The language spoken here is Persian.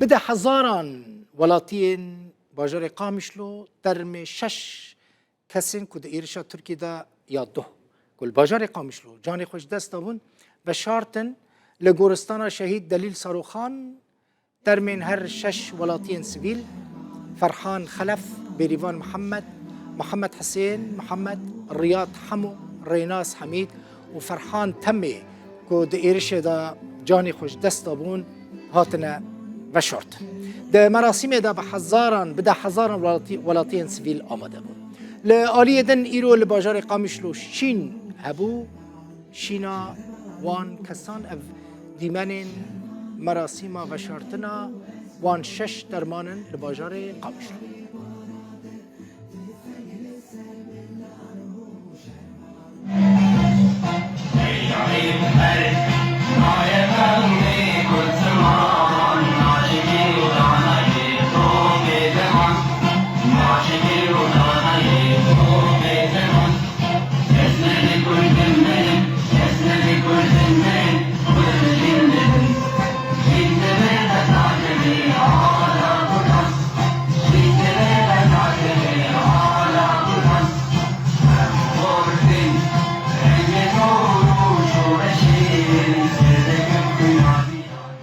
بده هزاران ولاتین باجر قامشلو ترم شش کسین که در ایرشا ترکی دا یاد ده کل باجر قامشلو جان خوش دست دابون و شارتن لگورستان شهید دلیل ساروخان ترمین هر شش ولاتین سویل فرحان خلف بریوان محمد حسین محمد رياض حمو ريناس حميد وفرحان تمي كو دئيرش دا جاني خوش دست دابون هاتنا وشورت ده مراسم دا بحزاران بدا حزاران ولاتين سفيل آمده بون لآلية دن إيرو لباجار قامشلو شين هبو شينا وان كسان اف ديمانين مراسم وشورتنا وان شش درمانن لباجار قامشلو Hey,